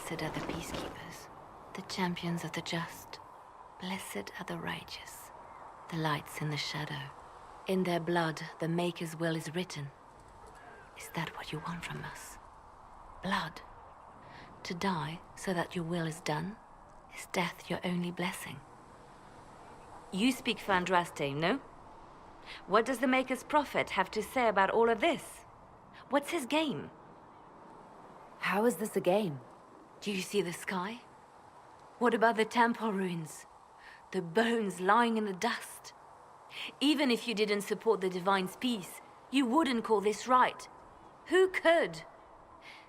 Blessed are the peacekeepers, the champions of the just. Blessed are the righteous, the lights in the shadow. In their blood, the Maker's will is written. Is that what you want from us? Blood? To die so that your will is done? Is death your only blessing? You speak for Andraste, no? What does the Maker's prophet have to say about all of this? What's his game? How is this a game? Do you see the sky? What about the temple ruins? The bones lying in the dust? Even if you didn't support the Divine's peace, you wouldn't call this right. Who could?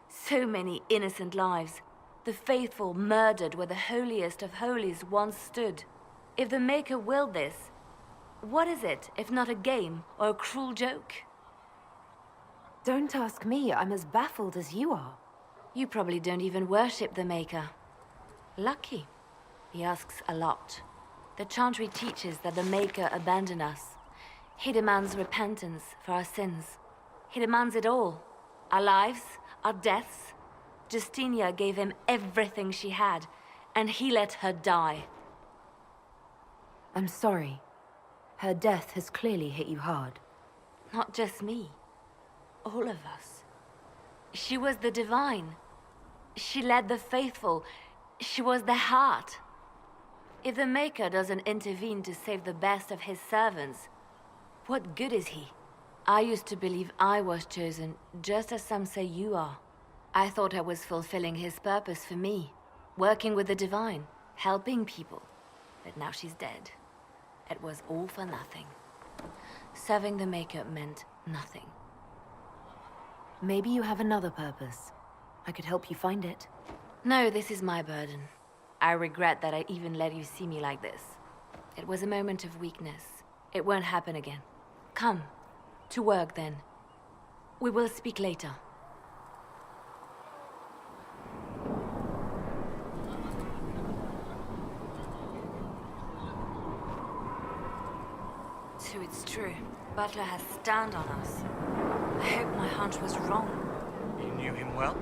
So many innocent lives. The faithful murdered where the holiest of holies once stood. If the Maker willed this, what is it if not a game or a cruel joke? Don't ask me, I'm as baffled as you are. You probably don't even worship the Maker. Lucky. He asks a lot. The Chantry teaches that the Maker abandoned us. He demands repentance for our sins. He demands it all. Our lives, our deaths. Justinia gave him everything she had, and he let her die. I'm sorry. Her death has clearly hit you hard. Not just me. All of us. She was the Divine. She led the faithful. She was their heart. If the Maker doesn't intervene to save the best of his servants, what good is he? I used to believe I was chosen, just as some say you are. I thought I was fulfilling his purpose for me, working with the Divine, helping people. But now she's dead. It was all for nothing. Serving the Maker meant nothing. Maybe you have another purpose. I could help you find it. No, this is my burden. I regret that I even let you see me like this. It was a moment of weakness. It won't happen again. Come. To work, then. We will speak later. So it's true. Butler has stand on us. I hope my hunch was wrong. You knew him well?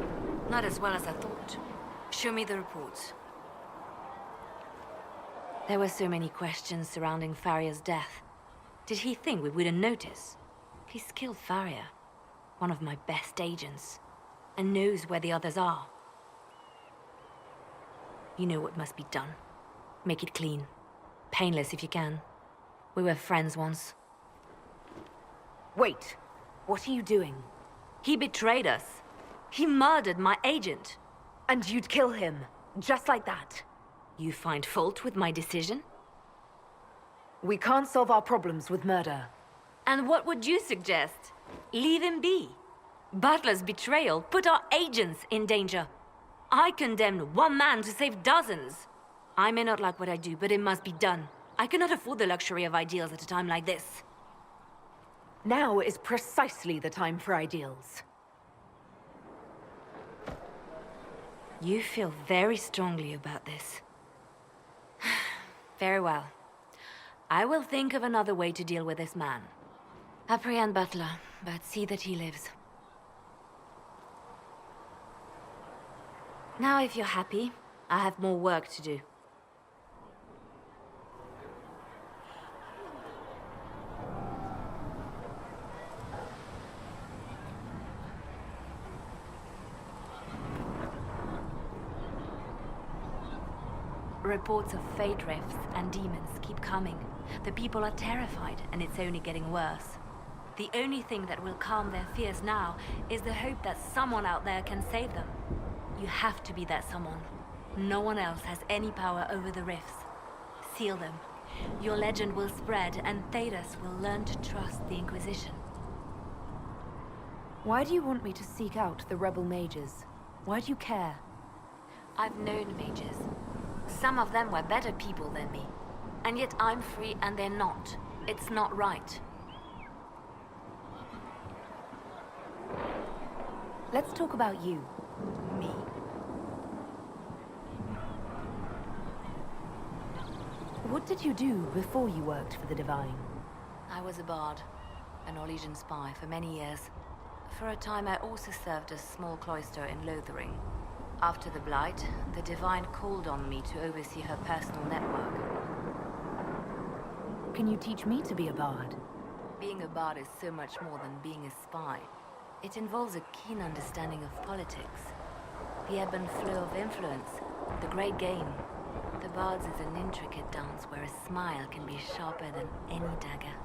Not as well as I thought. Show me the reports. There were so many questions surrounding Faria's death. Did he think we wouldn't notice? He's killed Faria, one of my best agents, and knows where the others are. You know what must be done. Make it clean. Painless if you can. We were friends once. Wait! What are you doing? He betrayed us. He murdered my agent. And you'd kill him, just like that. You find fault with my decision? We can't solve our problems with murder. And what would you suggest? Leave him be. Butler's betrayal put our agents in danger. I condemned one man to save dozens. I may not like what I do, but it must be done. I cannot afford the luxury of ideals at a time like this. Now is precisely the time for ideals. You feel very strongly about this. Very well. I will think of another way to deal with this man. Apprehend Butler, but see that he lives. Now, if you're happy, I have more work to do. Reports of fate rifts and demons keep coming. The people are terrified, and it's only getting worse. The only thing that will calm their fears now is the hope that someone out there can save them. You have to be that someone. No one else has any power over the rifts. Seal them. Your legend will spread, and Thedas will learn to trust the Inquisition. Why do you want me to seek out the rebel mages? Why do you care? I've known mages. Some of them were better people than me. And yet I'm free and they're not. It's not right. Let's talk about you. Me? What did you do before you worked for the Divine? I was a bard, an Orlesian spy for many years. For a time I also served a small cloister in Lothering. After the Blight, the Divine called on me to oversee her personal network. Can you teach me to be a bard? Being a bard is so much more than being a spy. It involves a keen understanding of politics, the ebb and flow of influence, the great game. The bard's is an intricate dance where a smile can be sharper than any dagger.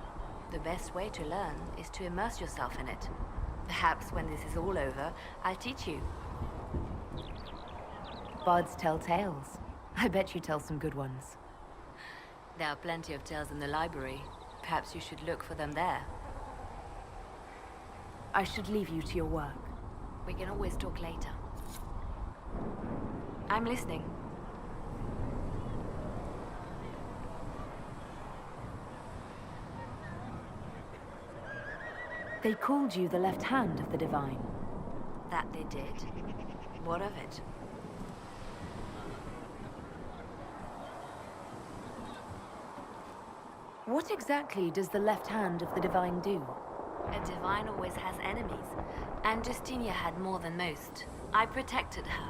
The best way to learn is to immerse yourself in it. Perhaps when this is all over, I'll teach you. Bards tell tales. I bet you tell some good ones. There are plenty of tales in the library. Perhaps you should look for them there. I should leave you to your work. We can always talk later. I'm listening. They called you the left hand of the Divine. That they did? What of it? What exactly does the left hand of the Divine do? A Divine always has enemies, and Justinia had more than most. I protected her.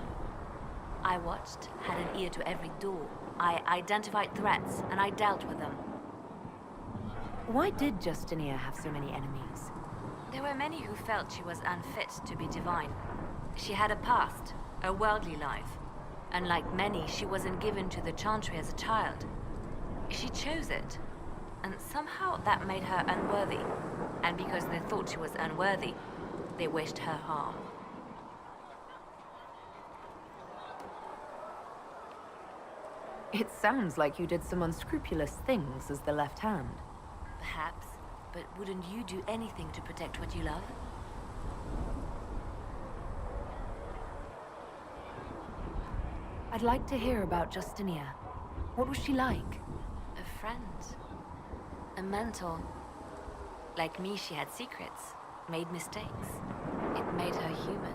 I watched, had an ear to every door. I identified threats, and I dealt with them. Why did Justinia have so many enemies? There were many who felt she was unfit to be divine. She had a past, a worldly life. Unlike many, she wasn't given to the Chantry as a child. She chose it, and somehow that made her unworthy. And because they thought she was unworthy, they wished her harm. It sounds like you did some unscrupulous things as the left hand. Perhaps, but wouldn't you do anything to protect what you love? I'd like to hear about Justinia. What was she like? A friend. A mentor. Like me, she had secrets, made mistakes. It made her human.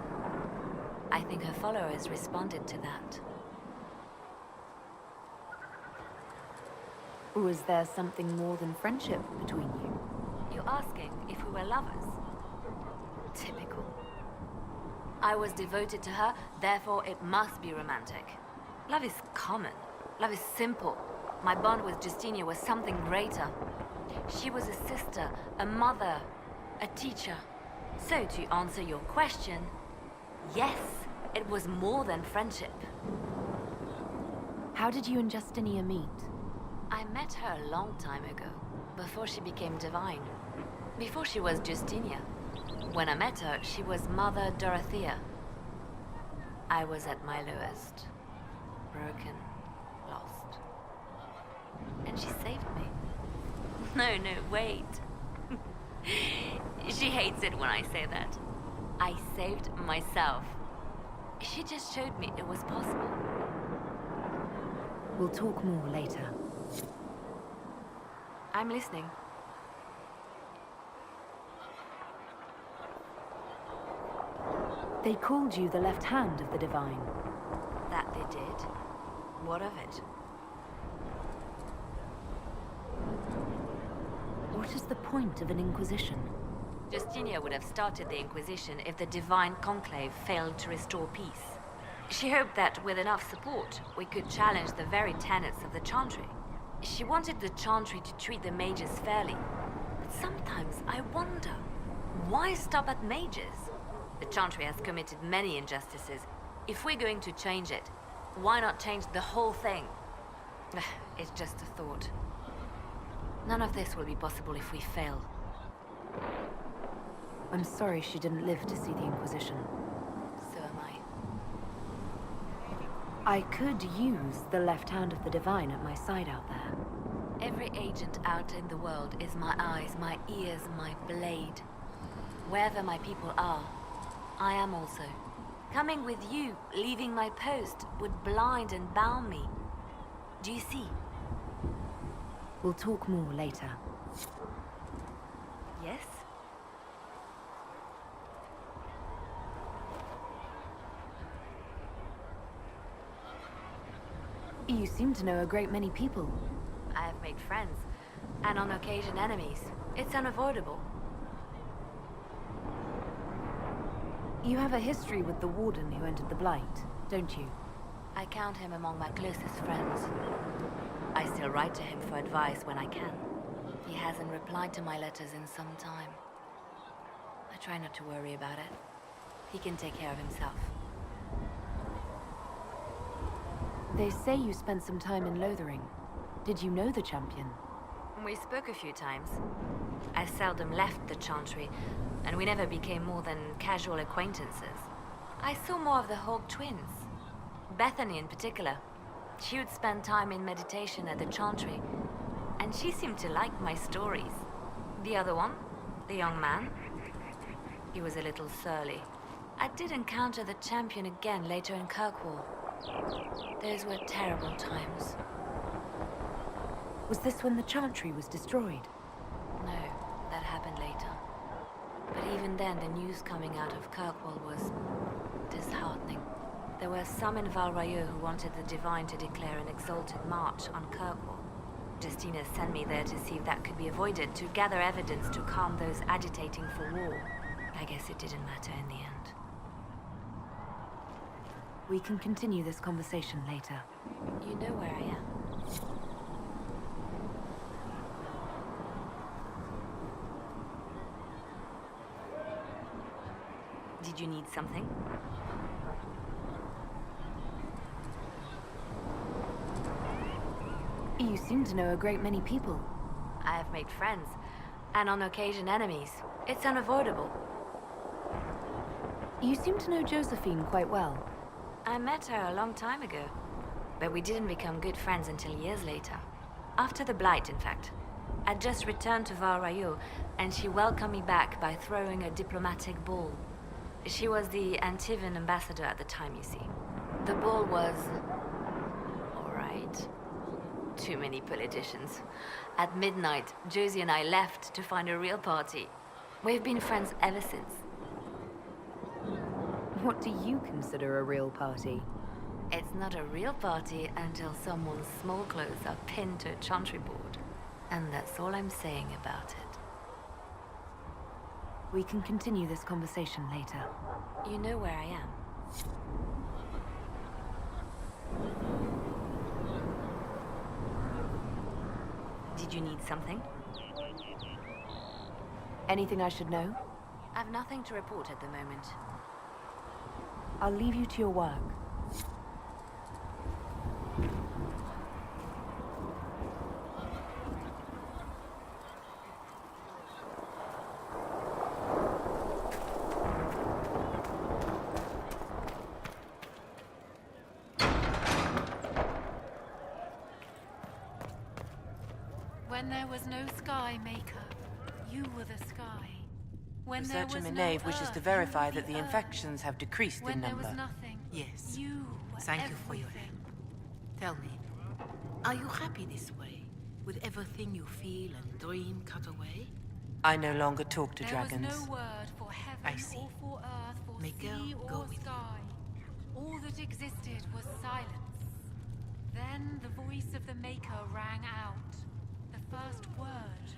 I think her followers responded to that. Was there something more than friendship between you? You're asking if we were lovers? Typical. I was devoted to her, therefore it must be romantic. Love is common. Love is simple. My bond with Justinia was something greater. She was a sister, a mother, a teacher. So to answer your question, yes, it was more than friendship. How did you and Justinia meet? I met her a long time ago, before she became divine. Before she was Justinia. When I met her, she was Mother Dorothea. I was at my lowest. Broken, lost. And she saved me. No, wait. She hates it when I say that. I saved myself. She just showed me it was possible. We'll talk more later. I'm listening. They called you the left hand of the Divine. That they did? What of it? What is the point of an Inquisition? Justinia would have started the Inquisition if the Divine Conclave failed to restore peace. She hoped that with enough support, we could challenge the very tenets of the Chantry. She wanted the Chantry to treat the mages fairly. But sometimes I wonder, why stop at mages? The Chantry has committed many injustices. If we're going to change it, why not change the whole thing? It's just a thought. None of this will be possible if we fail. I'm sorry she didn't live to see the Inquisition. So am I. I could use the left hand of the Divine at my side out there. Every agent out in the world is my eyes, my ears, my blade. Wherever my people are, I am also. Coming with you, leaving my post, would blind and bound me. Do you see? We'll talk more later. Yes? You seem to know a great many people. I have made friends, and on occasion enemies. It's unavoidable. You have a history with the Warden who entered the Blight. don't you? I count him among my closest friends. I still write to him for advice when I can. He hasn't replied to my letters in some time. I try not to worry about it. He can take care of himself. They say you spent some time in Lothering. Did you know the champion? We spoke a few times. I seldom left the Chantry, and we never became more than casual acquaintances. I saw more of the Hawk twins. Bethany in particular. She would spend time in meditation at the Chantry, and she seemed to like my stories. The other one, the young man, he was a little surly. I did encounter the champion again later in Kirkwall. Those were terrible times. Was this when the Chantry was destroyed? No, that happened later. But even then, the news coming out of Kirkwall was disheartening. There were some in Val Royeaux who wanted the Divine to declare an exalted march on Kirkwall. Justina sent me there to see if that could be avoided, to gather evidence to calm those agitating for war. I guess it didn't matter in the end. We can continue this conversation later. You know where I am. Did you need something? You seem to know a great many people. I have made friends, and on occasion enemies. It's unavoidable. You seem to know Josephine quite well. I met her a long time ago, but we didn't become good friends until years later. After the Blight, in fact. I'd just returned to Val Royeaux, and she welcomed me back by throwing a diplomatic ball. She was the Antivan ambassador at the time, you see. The ball was... all right. Too many politicians. At midnight, Josie and I left to find a real party. We've been friends ever since. What do you consider a real party? It's not a real party until someone's small clothes are pinned to a chantry board. And that's all I'm saying about it. We can continue this conversation later. You know where I am. Did you need something? Anything I should know? I've nothing to report at the moment. I'll leave you to your work. When there was no sky, Maker, you were the sky. When there Researcher was Minave no wishes earth, to you verify were that the earth. infections have decreased When in there number. was nothing, Yes. you were Thank you for your everything. Tell me, are you happy this way, with everything you feel and dream cut away? I no longer talk to There dragons. was no word for heaven I see. or for earth, for May sea girl go or with you. sky. All that existed was silence. Then the voice of the Maker rang out, the first word,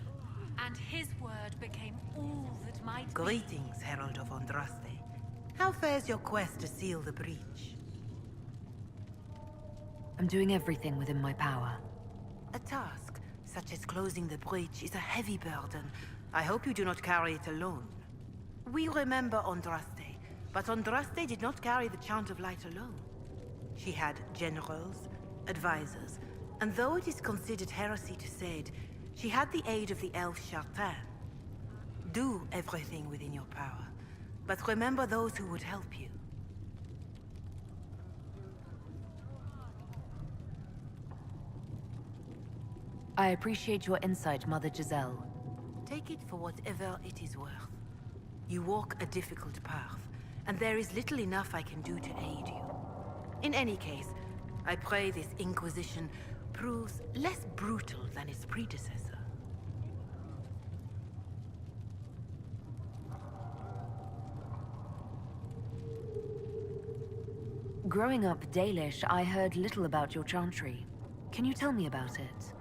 and his word became all that might be. Greetings, Herald of Andraste. How fares your quest to seal the breach? I'm doing everything within my power. A task, such as closing the breach, is a heavy burden. I hope you do not carry it alone. We remember Andraste, but Andraste did not carry the Chant of Light alone. She had generals, advisors, and though it is considered heresy to say it, she had the aid of the elf Chartan. Do everything within your power, but remember those who would help you. I appreciate your insight, Mother Giselle. Take it for whatever it is worth. You walk a difficult path, and there is little enough I can do to aid you. In any case, I pray this Inquisition proves less brutal than its predecessor. Growing up Dalish, I heard little about your chantry. Can you tell me about it?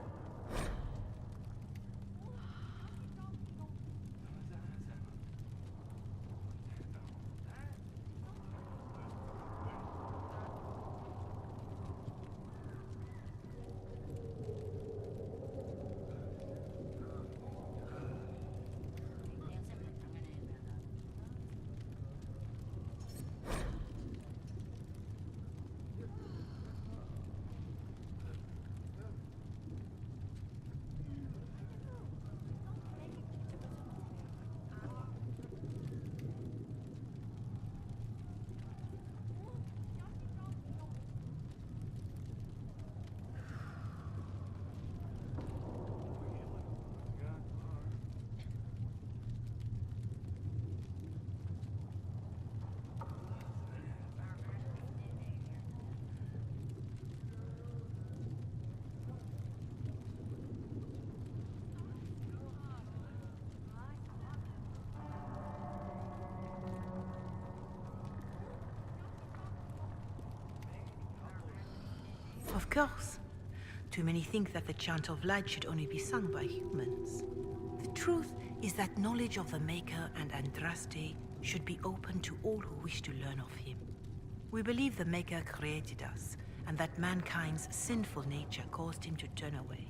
Of course. Too many think that the Chant of Light should only be sung by humans. The truth is that knowledge of the Maker and Andraste should be open to all who wish to learn of him. We believe the Maker created us, and that mankind's sinful nature caused him to turn away.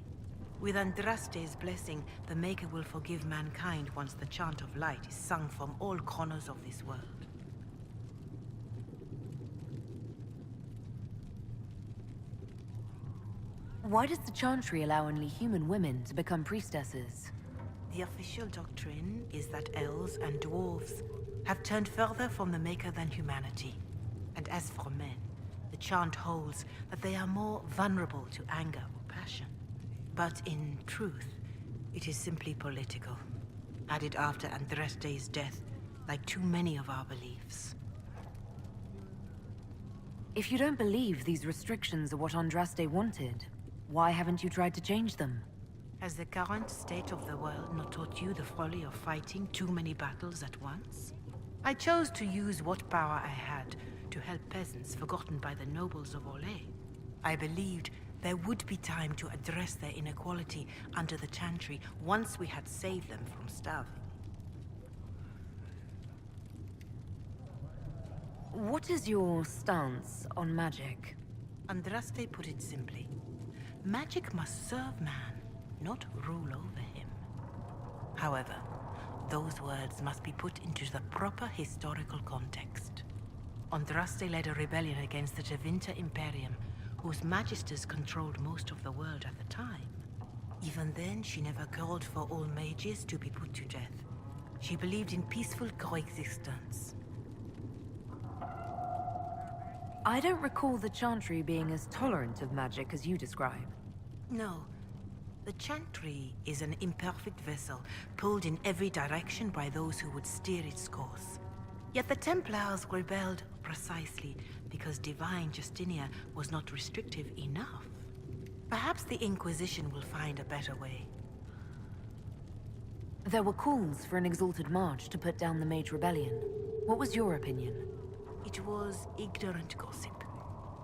With Andraste's blessing, the Maker will forgive mankind once the Chant of Light is sung from all corners of this world. Why does the Chantry allow only human women to become priestesses? The official doctrine is that elves and dwarves have turned further from the Maker than humanity. And as for men, the chant holds that they are more vulnerable to anger or passion. But in truth, it is simply political, added after Andraste's death, like too many of our beliefs. If you don't believe these restrictions are what Andraste wanted, why haven't you tried to change them? Has the current state of the world not taught you the folly of fighting too many battles at once? I chose to use what power I had to help peasants forgotten by the nobles of Orlais. I believed there would be time to address their inequality under the Chantry once we had saved them from starving. What is your stance on magic? Andraste put it simply. Magic must serve man, not rule over him. However, those words must be put into the proper historical context. Andraste led a rebellion against the Tevinter Imperium, whose magisters controlled most of the world at the time. Even then, she never called for all mages to be put to death. She believed in peaceful coexistence. I don't recall the Chantry being as tolerant of magic as you describe. No. The Chantry is an imperfect vessel, pulled in every direction by those who would steer its course. Yet the Templars rebelled precisely because divine Justinia was not restrictive enough. Perhaps the Inquisition will find a better way. There were calls for an exalted march to put down the Mage Rebellion. What was your opinion? It was ignorant gossip.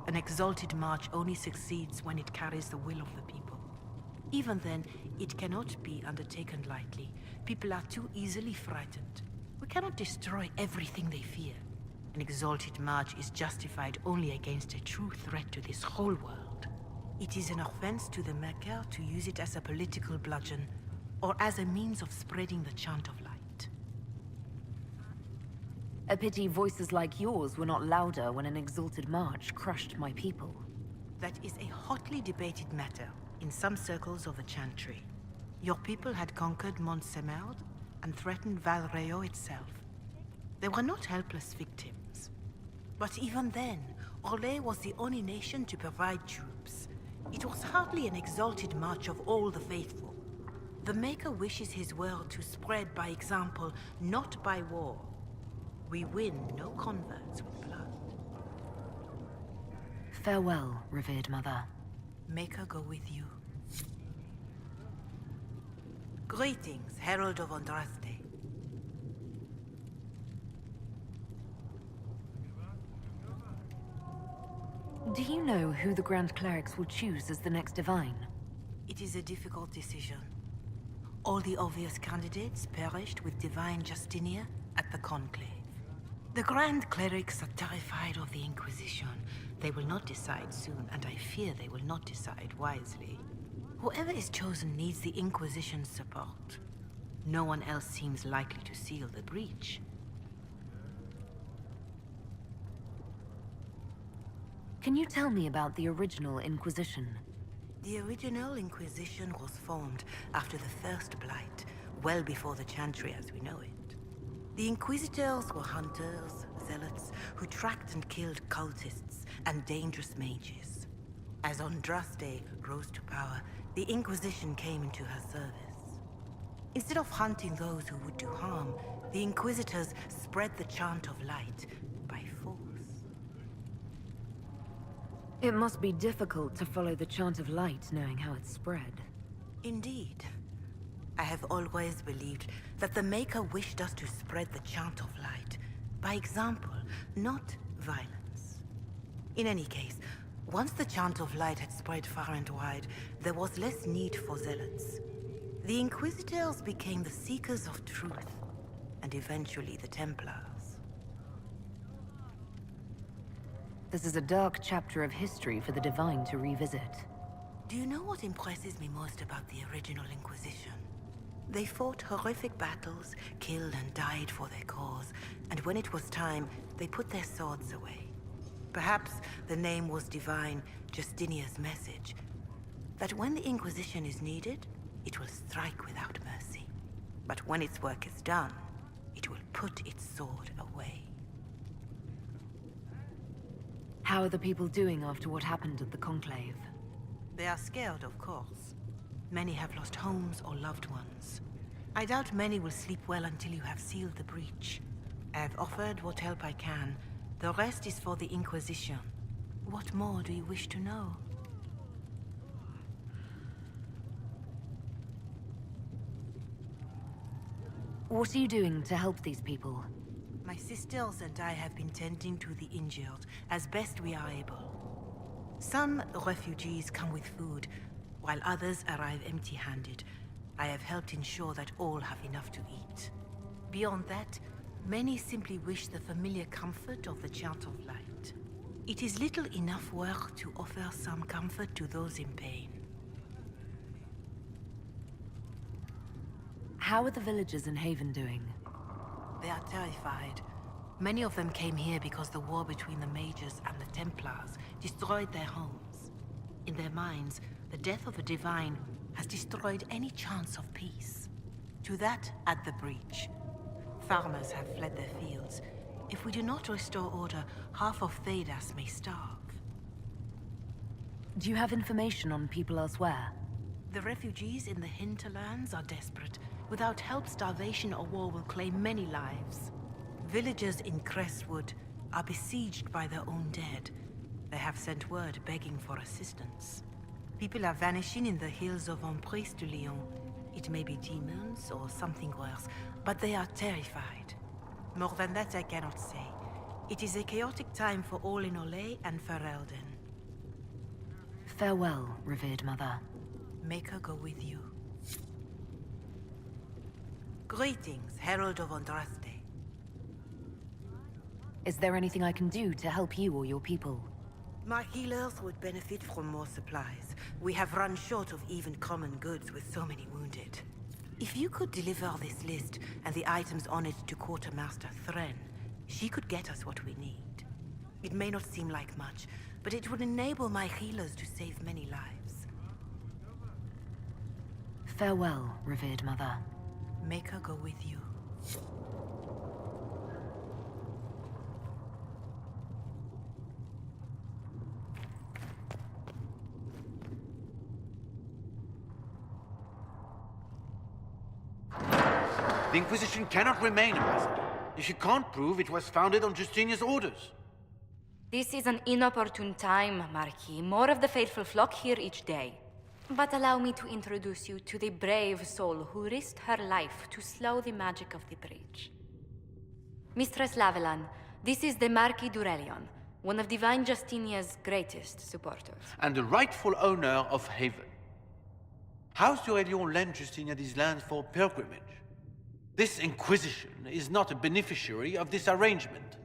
An exalted march only succeeds when it carries the will of the people. Even then, it cannot be undertaken lightly. People are too easily frightened. We cannot destroy everything they fear. An exalted march is justified only against a true threat to this whole world. It is an offense to the Maker to use it as a political bludgeon, or as a means of spreading the chant of light. A pity voices like yours were not louder when an exalted march crushed my people. That is a hotly debated matter in some circles of the Chantry. Your people had conquered Mont-Semard and threatened Valreo itself. They were not helpless victims. But even then, Orlais was the only nation to provide troops. It was hardly an exalted march of all the faithful. The Maker wishes his world to spread by example, not by war. We win no converts with blood. Farewell, revered mother. Maker go with you. Greetings, Herald of Andraste. Do you know who the Grand Clerics will choose as the next Divine? It is a difficult decision. All the obvious candidates perished with Divine Justinia at the Conclave. The Grand Clerics are terrified of the Inquisition. They will not decide soon, and I fear they will not decide wisely. Whoever is chosen needs the Inquisition's support. No one else seems likely to seal the breach. Can you tell me about the original Inquisition? The original Inquisition was formed after the First Blight, well before the Chantry as we know it. The Inquisitors were hunters, zealots, who tracked and killed cultists and dangerous mages. As Andraste rose to power, the Inquisition came into her service. Instead of hunting those who would do harm, the Inquisitors spread the chant of light by force. It must be difficult to follow the chant of light knowing how it's spread. Indeed. I have always believed that the Maker wished us to spread the chant of light by example, not violence. In any case, Once the chant of light had spread far and wide, there was less need for zealots. The Inquisitors became the seekers of truth, and eventually the Templars. This is a dark chapter of history for the Divine to revisit. Do you know what impresses me most about the original Inquisition? They fought horrific battles, killed and died for their cause, and when it was time, they put their swords away. Perhaps the name was divine, Justinia's message, that when the Inquisition is needed, it will strike without mercy. But when its work is done, it will put its sword away. How are the people doing after what happened at the Conclave? They are scared, of course. Many have lost homes or loved ones. I doubt many will sleep well until you have sealed the breach. I have offered what help I can. The rest is for the Inquisition. What more do you wish to know? What are you doing to help these people? My sisters and I have been tending to the injured as best we are able. Some refugees come with food, while others arrive empty-handed. I have helped ensure that all have enough to eat. Beyond that, many simply wish the familiar comfort of the Chant of Light. It is little enough work to offer some comfort to those in pain. How are the villagers in Haven doing? They are terrified. Many of them came here because the war between the Mages and the Templars destroyed their homes. In their minds, the death of a divine has destroyed any chance of peace. To that, add the breach. Farmers have fled their fields. If we do not restore order, half of Thedas may starve. Do you have information on people elsewhere? The refugees in the hinterlands are desperate. Without help, starvation or war will claim many lives. Villagers in Crestwood are besieged by their own dead. They have sent word begging for assistance. People are vanishing in the hills of Emprise de Lyon. It may be demons or something worse, but they are terrified. More than that I cannot say. It is a chaotic time for all in Olay and Ferelden. Farewell, revered mother. Make her go with you. Greetings, Herald of Andraste. Is there anything I can do to help you or your people? My healers would benefit from more supplies. We have run short of even common goods with so many wounded. If you could deliver this list and the items on it to Quartermaster Thren, she could get us what we need. It may not seem like much, but it would enable my healers to save many lives. Farewell, revered mother. Make her go with you. The Inquisition cannot remain, Ambassador, if you can't prove it was founded on Justinia's orders. This is an inopportune time, Marquis. More of the faithful flock here each day. But allow me to introduce you to the brave soul who risked her life to slow the magic of the breach. Mistress Lavelan, this is the Marquis d'Aurelion, one of Divine Justinia's greatest supporters. And the rightful owner of Haven. House d'Aurelion lent Justinia these lands for pilgrimage. This Inquisition is not a beneficiary of this arrangement.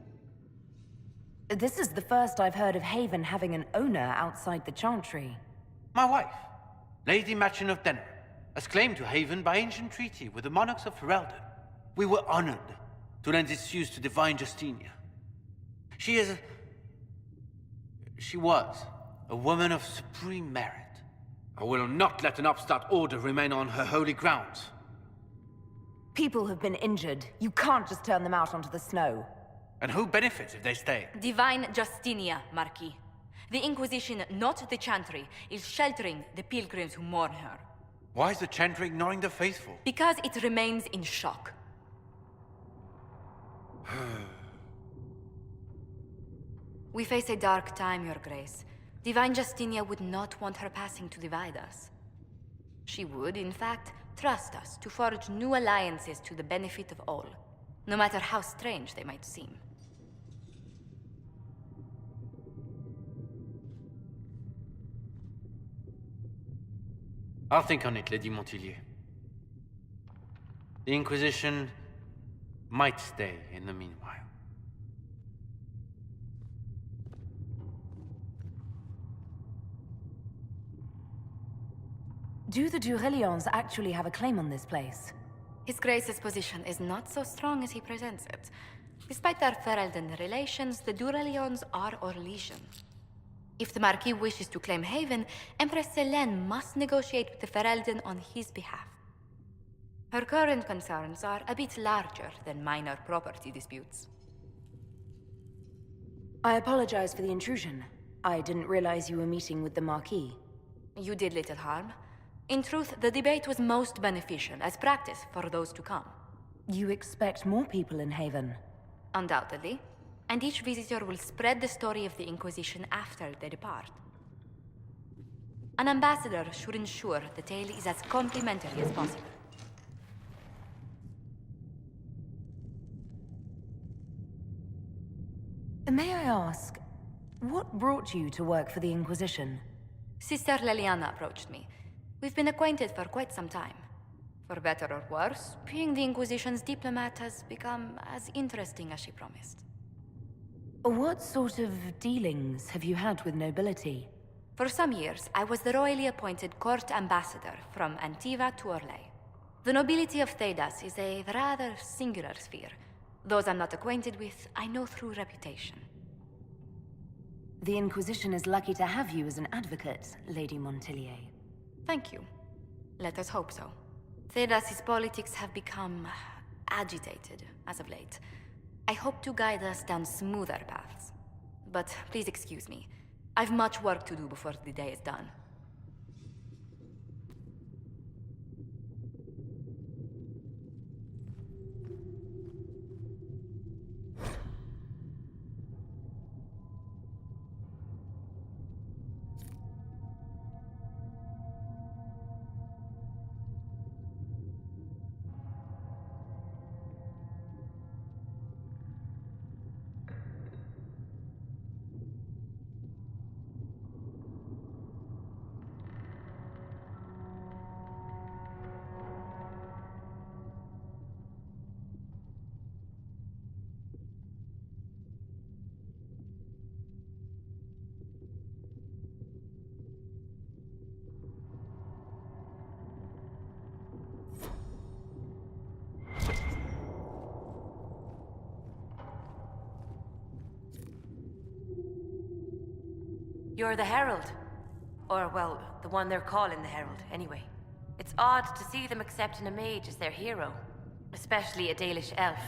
This is the first I've heard of Haven having an owner outside the Chantry. My wife, Lady Machin of Denver, has claimed to Haven by ancient treaty with the monarchs of Ferelden. We were honored to lend its use to Divine Justinia. She was a woman of supreme merit. I will not let an upstart order remain on her holy grounds. People have been injured. You can't just turn them out onto the snow. And who benefits if they stay? Divine Justinia, Marquis. The Inquisition, not the Chantry, is sheltering the pilgrims who mourn her. Why is the Chantry ignoring the faithful? Because it remains in shock. We face a dark time, Your Grace. Divine Justinia would not want her passing to divide us. She would, in fact, trust us to forge new alliances to the benefit of all, no matter how strange they might seem. I'll think on it, Lady Montilyet. The Inquisition might stay in the meanwhile. Do the Durelions actually have a claim on this place? His Grace's position is not so strong as he presents it. Despite their Ferelden relations, the Durelions are our legion. If the Marquis wishes to claim Haven, Empress Dalene must negotiate with the Ferelden on his behalf. Her current concerns are a bit larger than minor property disputes. I apologize for the intrusion. I didn't realize you were meeting with the Marquis. You did little harm. In truth, the debate was most beneficial as practice for those to come. You expect more people in Haven? Undoubtedly. And each visitor will spread the story of the Inquisition after they depart. An ambassador should ensure the tale is as complimentary as possible. May I ask, what brought you to work for the Inquisition? Sister Leliana approached me. We've been acquainted for quite some time. For better or worse, being the Inquisition's diplomat has become as interesting as she promised. What sort of dealings have you had with nobility? For some years, I was the royally appointed court ambassador from Antiva to Orlais. The nobility of Thedas is a rather singular sphere. Those I'm not acquainted with, I know through reputation. The Inquisition is lucky to have you as an advocate, Lady Montilyet. Thank you. Let us hope so. Thedas' politics have become agitated as of late. I hope to guide us down smoother paths. But please excuse me. I've much work to do before the day is done. You're the Herald. Or, well, the one they're calling the Herald, anyway. It's odd to see them accepting a mage as their hero. Especially a Dalish elf.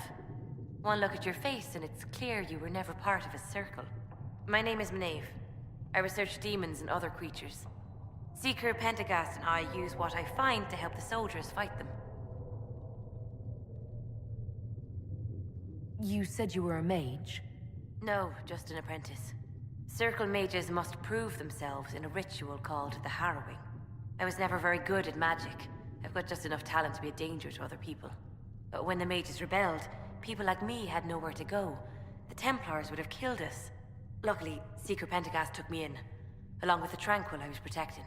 One look at your face and it's clear you were never part of a circle. My name is Maeve. I research demons and other creatures. Seeker Pentagast and I use what I find to help the soldiers fight them. You said you were a mage? No, just an apprentice. Circle mages must prove themselves in a ritual called the Harrowing. I was never very good at magic. I've got just enough talent to be a danger to other people. But when the mages rebelled, people like me had nowhere to go. The Templars would have killed us. Luckily, Seeker Pentagast took me in, along with the Tranquil I was protecting.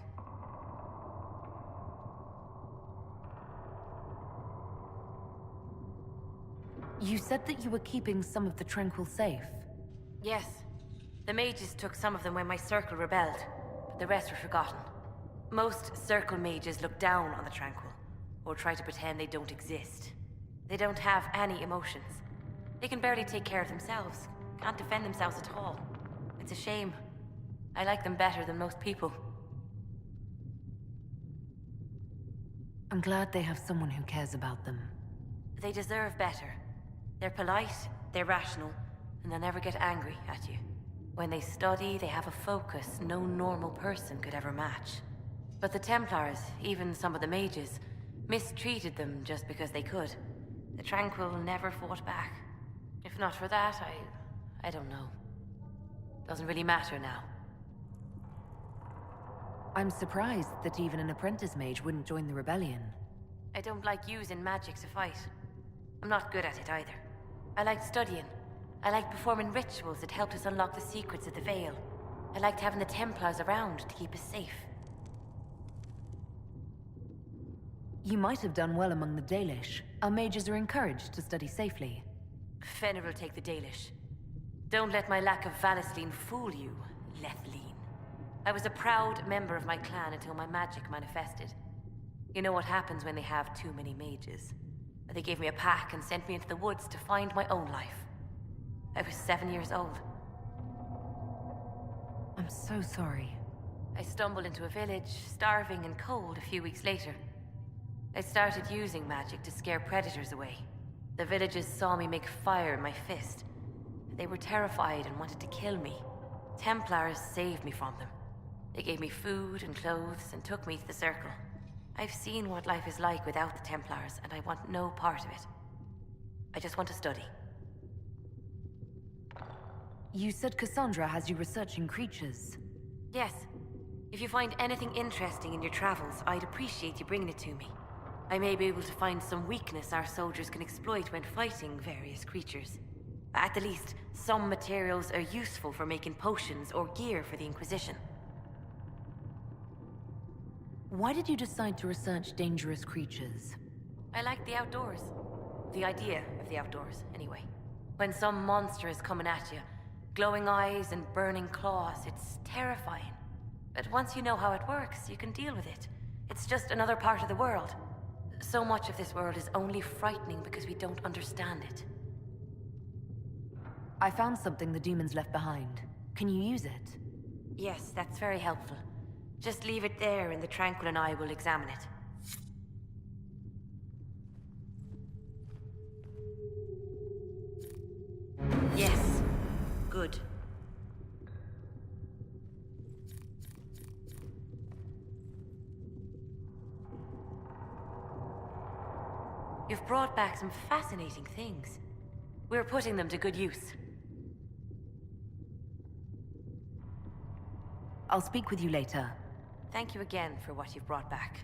You said that you were keeping some of the Tranquil safe. Yes. The mages took some of them when my circle rebelled, but the rest were forgotten. Most circle mages look down on the Tranquil, or try to pretend they don't exist. They don't have any emotions. They can barely take care of themselves, can't defend themselves at all. It's a shame. I like them better than most people. I'm glad they have someone who cares about them. They deserve better. They're polite, they're rational, and they'll never get angry at you. When they study, they have a focus no normal person could ever match. But the Templars, even some of the mages, mistreated them just because they could. The Tranquil never fought back. If not for that, I don't know. Doesn't really matter now. I'm surprised that even an apprentice mage wouldn't join the rebellion. I don't like using magic to fight. I'm not good at it either. I like studying. I liked performing rituals that helped us unlock the secrets of the Veil. I liked having the Templars around to keep us safe. You might have done well among the Dalish. Our mages are encouraged to study safely. Fenrir will take the Dalish. Don't let my lack of Valisline fool you, Lethline. I was a proud member of my clan until my magic manifested. You know what happens when they have too many mages. They gave me a pack and sent me into the woods to find my own life. I was 7 years old. I'm so sorry. I stumbled into a village, starving and cold a few weeks later. I started using magic to scare predators away. The villagers saw me make fire in my fist. They were terrified and wanted to kill me. Templars saved me from them. They gave me food and clothes and took me to the Circle. I've seen what life is like without the Templars, and I want no part of it. I just want to study. You said Cassandra has you researching creatures. Yes. If you find anything interesting in your travels, I'd appreciate you bringing it to me. I may be able to find some weakness our soldiers can exploit when fighting various creatures. At the least, some materials are useful for making potions or gear for the Inquisition. Why did you decide to research dangerous creatures? I like the outdoors. The idea of the outdoors, anyway. When some monster is coming at you, glowing eyes and burning claws, it's terrifying. But once you know how it works, you can deal with it. It's just another part of the world. So much of this world is only frightening because we don't understand it. I found something the demons left behind. Can you use it? Yes, that's very helpful. Just leave it there and the Tranquil and I will examine it. Yes. Good. You've brought back some fascinating things. We're putting them to good use. I'll speak with you later. Thank you again for what you've brought back.